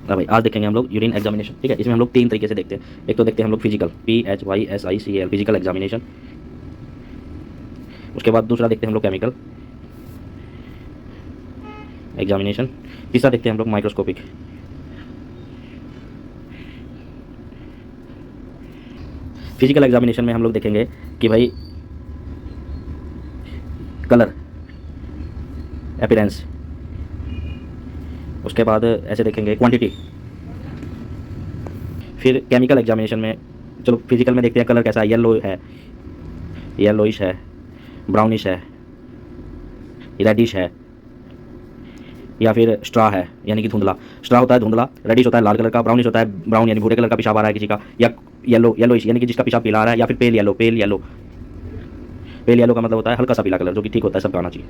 हाँ भाई, आज देखेंगे हम लोग यूरिन एग्जामिनेशन। ठीक है, इसमें हम लोग 3 तरीके से देखते हैं। एक तो देखते हैं हम लोग फिजिकल, PHYSICAL फिजिकल एग्जामिनेशन। उसके बाद दूसरा देखते हैं हम लोग केमिकल एग्जामिनेशन। तीसरा देखते हैं हम लोग माइक्रोस्कोपिक। फिजिकल एग्जामिनेशन में हम लोग देखेंगे कि भाई कलर, अपीयरेंस। उसके बाद ऐसे देखेंगे क्वांटिटी। फिर केमिकल एग्जामिनेशन में, चलो फिजिकल में देखते हैं कलर कैसा है। येलो है, येलोइश है, ब्राउनिश है, रेडिश है, या फिर स्ट्रा है यानी कि धुंधला। स्ट्रा होता है धुंधला, रेडिश होता है लाल कलर का, ब्राउनिश होता है ब्राउन यानी भूरे कलर का पेशाब आ रहा है किसी का, या येलोइश यानी कि जिसका पेशाब पीला आ रहा है, या फिर पेल येलो। पेल येलो का मतलब होता है हल्का सा पीला कलर, जो कि ठीक होता है, सबका आना चाहिए।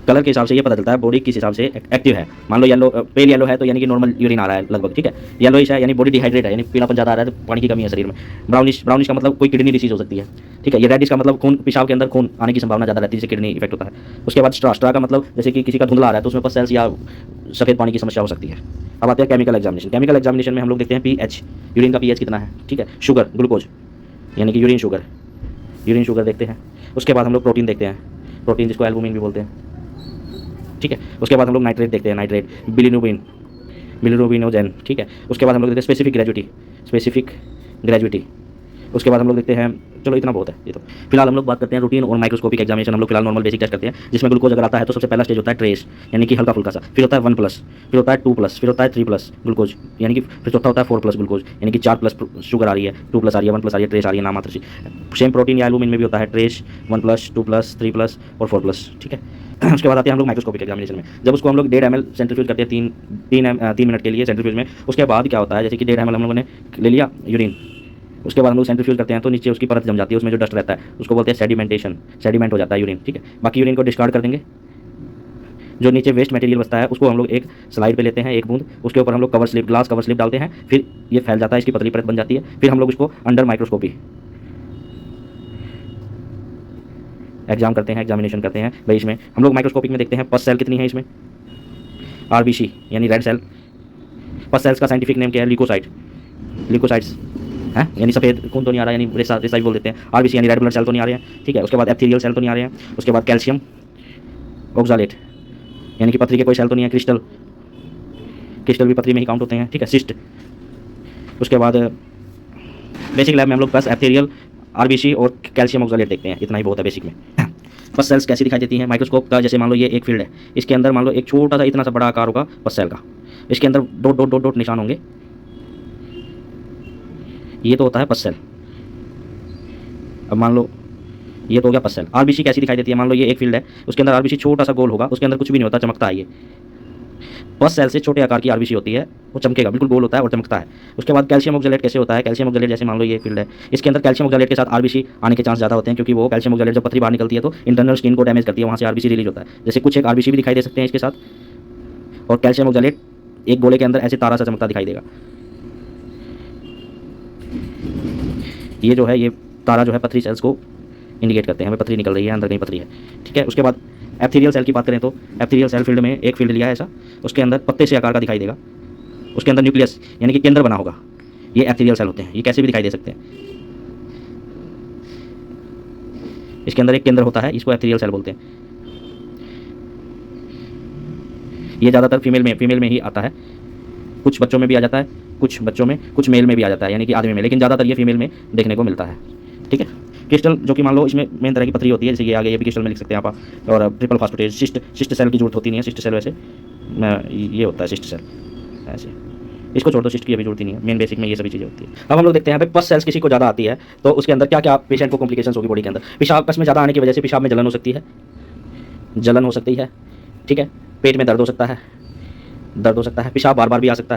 कलर के हिसाब से ये पता चलता है बॉडी किस हिसाब से एक्टिव है। मान लो येलो पेल येलो है तो यानी कि नॉर्मल यूरिन आ रहा है लगभग, ठीक है। येलोइश है यानी बॉडी डिहाइड्रेट है, यानी पीलापन ज़्यादा आ रहा है तो पानी की कमी है शरीर में। ब्राउनिश का मतलब कोई किडनी डिसीज हो सकती है, ठीक है। ये रेडिश का मतलब खून, पेशाब के अंदर खून आने की संभावना ज़्यादा रहती है, जिससे किडनी इफेक्ट होता है। उसके बाद स्ट्रा का मतलब जैसे कि किसी का धुंधला आ रहा है तो उसमें पस सेल्स या सफ़ेद पानी की समस्या हो सकती है। अब आते हैं केमिकल एग्जामिनेशन। केमिकल एग्जामिनेशन में हम लोग देखते हैं पीएच, यूरिन का पीएच कितना है, ठीक है। शुगर, ग्लूकोज यानी कि यूरिन शुगर देखते हैं। उसके बाद हम लोग प्रोटीन देखते हैं, प्रोटीन जिसको एल्बुमिन भी बोलते हैं, ठीक है। उसके बाद हम लोग नाइट्रेट देखते हैं, नाइट्रेट, बिलिरुबिनोजेन, ठीक है। उसके बाद हम लोग देखते हैं स्पेसिफिक ग्रेजुविटी। उसके बाद हम लोग देखते हैं, चलो इतना बहुत है ये तो। फिलहाल हम लोग बात करते हैं रूटीन और माइक्रोस्कोपिक एग्जामिनेशन। हम लोग फिलहाल नॉर्मल बेसिक टेस्ट करते हैं, जिसमें ग्लूकोज अगर आता है तो सबसे पहला स्टेज होता है ट्रेस यानी कि हल्का फुल्का सा, फिर होता है 1+, फिर होता है 2+, फिर होता है 3+ ग्लूकोज यानी कि, फिर चौथा होता है 4+ ग्लूकोज यानी कि 4+ शुगर आ रही है, 2+ आ रही है, 1+ आ रही है, ट्रेस आ रही है नाम मात्र सी। सेम प्रोटीन या एल्बुमिन में भी होता है ट्रेस 1+, 2+, 3+ और 4+, ठीक है। उसके बाद आते हैं हम लोग माइक्रोस्कोपिक एग्जामिनेशन में। जब उसको हम लोग 1.5 ml सेंट्रीफ्यूज करते हैं 3 मिनट के लिए सेंट्रीफ्यूज में। उसके बाद क्या होता है, जैसे कि 1.5 ml हम लोगों ने ले लिया यूरिन, उसके बाद हम लोग सेंट्रीफ्यूज करते हैं तो नीचे उसकी परत जम जाती है, उसमें जो डस्ट रहता है उसको बोलते हैं सेडिमेंट हो जाता है यूरिन, ठीक है। बाकी यूरिन को डिस्कार्ड कर देंगे। जो नीचे वेस्ट मटेरियल बचता है उसको हम लोग एक स्लाइड पे लेते हैं, एक बूंद, उसके ऊपर हम लोग ग्लास कवर स्लिप डालते हैं, फिर ये फैल जाता है, इसकी पतली परत बन जाती है। फिर हम लोग इसको अंडर माइक्रोस्कोपी एग्जामिनेशन करते हैं। भाई इसमें हम लोग माइक्रोस्कोपिक में देखते हैं पस सेल कितनी है इसमें, RBC यानी रेड सेल। पस सेल्स का साइंटिफिक नेम क्या है, ल्यूकोसाइट्स है, यानी सफ़ेद खून तो नहीं आ रहा है, यानी रेसा बोल देते हैं। RBC यानी रेड ब्लड सेल तो नहीं आ रहे हैं, ठीक है। उसके बाद एप्थेलियल सेल तो नहीं आ रहे हैं। उसके बाद कैल्शियम ऑक्सालेट यानी कि पथरी के कोई सेल तो नहीं है। क्रिस्टल भी पथरी में ही काउंट होते हैं, ठीक है। सिस्ट। उसके बाद बेसिक लैब में हम लोग बस एप्थेलियल, RBC और कैल्शियम ऑक्सालेट देखते हैं, इतना ही बहुत है बेसिक में। पस सेल्स कैसी दिखाई देती हैं माइक्रोस्कोप का, जैसे मान लो ये एक फील्ड है, इसके अंदर मान लो एक छोटा सा इतना सा बड़ा आकार होगा पस सेल का, इसके अंदर डॉट निशान होंगे, ये तो होता है पस सेल। अब मान लो ये तो हो गया पस सेल। RBC कैसी दिखाई देती है, मान लो ये एक फील्ड है, उसके अंदर RBC छोटा सा गोल होगा, उसके अंदर कुछ भी नहीं होता, चमकता है ये। पस सेल से छोटे आकार की RBC होती है, वो चमकेगा, बिल्कुल गोल होता है और चमकता है। उसके बाद कैल्शियम ऑक्सालेट कैसे होता है, कैल्शियम ऑक्सालेट जैसे मान लो ये फील्ड है, इसके अंदर कैल्शियम ऑक्सालेट के साथ RBC आने के चांस ज़्यादा होते हैं, क्योंकि वो कैल्शियम ऑक्सालेट जब पथरी बाहर निकलती है तो इंटरनल स्किन को डैमेज करती है, वहाँ से RBC रिलीज होता है। जैसे कुछ एक RBC भी दिखाई दे सकते हैं इसके साथ, और कैल्शियम ऑक्सालेट एक गोले के अंदर ऐसे तारा सा चमकता दिखाई देगा। ये जो है, ये तारा जो है पथरी सेल्स को इंडिकेट करते हैं, हमें पथरी निकल रही है, अंदर कहीं पथरी है, ठीक है। उसके बाद एप्थेलियल सेल की बात करें तो एप्थेलियल सेल फील्ड में एक फील्ड लिया है ऐसा, उसके अंदर पत्ते से आकार का दिखाई देगा, उसके अंदर न्यूक्लियस यानी कि केंद्र बना होगा, ये एप्थेलियल सेल होते हैं। ये कैसे भी दिखाई दे सकते हैं, इसके अंदर एक केंद्र होता है, इसको एप्थेलियल सेल बोलते हैं। ये ज़्यादातर फीमेल में ही आता है, कुछ बच्चों में भी आ जाता है, कुछ मेल में भी आ जाता है, यानी कि आदमी में, लेकिन ज़्यादातर ये फीमेल में देखने को मिलता है, ठीक है। क्रिस्टल, जो कि मान लो इसमें मेन तरह की पथरी होती है, जैसे ये आगे ये भी क्रिस्टल में लिख सकते हैं आप। और ट्रिपल फास्फेटेज सिस्ट सेल की जरूरत होती नहीं है, सिस्ट सेल वैसे ये होता है सिस्ट सेल, ऐसे इसको छोड़ दो, सिस्ट की अभी जरूरत ही नहीं है, मेन बेसिक में ये सभी चीज़ें होती है। अब हम लोग देखते हैं भाई पस सेल्स किसी को ज़्यादा आती है तो उसके अंदर क्या क्या पेशेंट को कॉम्प्लिकेशंस होगी बॉडी के अंदर। पेशाब पस में ज़्यादा आने की वजह से पेशाब में जलन हो सकती है, ठीक है। पेट में दर्द हो सकता है, पेशाब बार बार भी आ सकता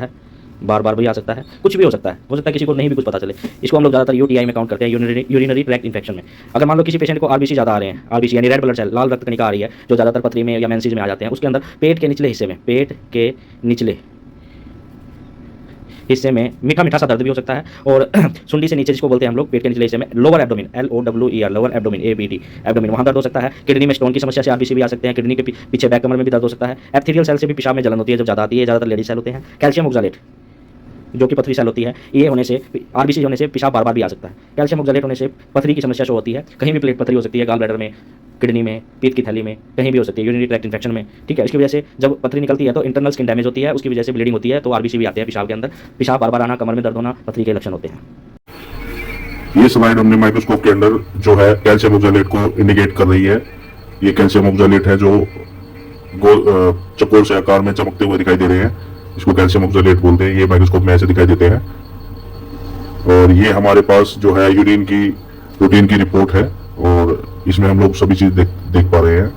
है, कुछ भी हो सकता है किसी को नहीं भी कुछ पता चले। इसको हम लोग ज़्यादातर UTI में काउंट करते हैं, यूरिनरी ट्रैक्ट इन्फेक्शन में। अगर मान लो किसी पेशेंट को RBC ज़्यादा आ रहे हैं, RBC यानी रेड ब्लड सेल, लाल रक्त कणिका आ रही है, जो ज़्यादातर पथरी में या मेंसेस में आ जाते हैं, उसके अंदर पेट के निचले हिस्से में मीठा सा दर्द भी हो सकता है, और सुंडी से नीचे जिसको बोलते हैं हम लोग पेट के निचले हिस्से में lower abdomen, LOWER lower abdomen, ABD abdomen, वहाँ दर्द हो सकता है। किडनी में स्टोन की समस्या से RBC भी आ सकते हैं, किडनी के पीछे बैक कमर में भी दर्द हो सकता है। एप्थेलियल सेल से भी पेशाब में जलन होती है जब ज़्यादा आती है, ज़्यादातर लेडीज सेल होते हैं। कैल्शियम ऑक्सालेट जो कि पथरी सेल होती है, ये होने से, आरबीसी होने से पेशाब बार बार भी आ सकता है। कैल्शियम ऑक्सलेट होने से पथरी की समस्या शो होती है, कहीं भी प्लेट पथरी हो सकती है, गाल ब्लैडर में, किडनी में, पीत की थैली में, कहीं भी हो सकती है, यूरिनरी ट्रैक्ट इन्फेक्शन में, ठीक है। इसकी वजह से जब पथरी निकलती है तो इंटरनल स्किन डैमेज होती है, उसकी वजह से ब्लीडिंग होती है, तो आरबीसी भी आते हैं पेशाब के अंदर। पेशाब बार बार आना, कमर में दर्द होना पथरी के लक्षण होते हैं। ये स्लाइड हमने माइक्रोस्कोप के अंदर जो है कैल्शियम ऑक्सलेट को इंडिकेट कर रही है। ये कैल्शियम ऑक्सलेट है जो चकोर से आकार में चमकते हुए दिखाई दे रहे हैं, इसको कैल्शियम ऑक्सलेट बोलते हैं। ये माइक्रोस्कोप में ऐसे दिखाई देते हैं। और ये हमारे पास जो है यूरिन की रूटीन की रिपोर्ट है, और इसमें हम लोग सभी चीज देख पा रहे हैं।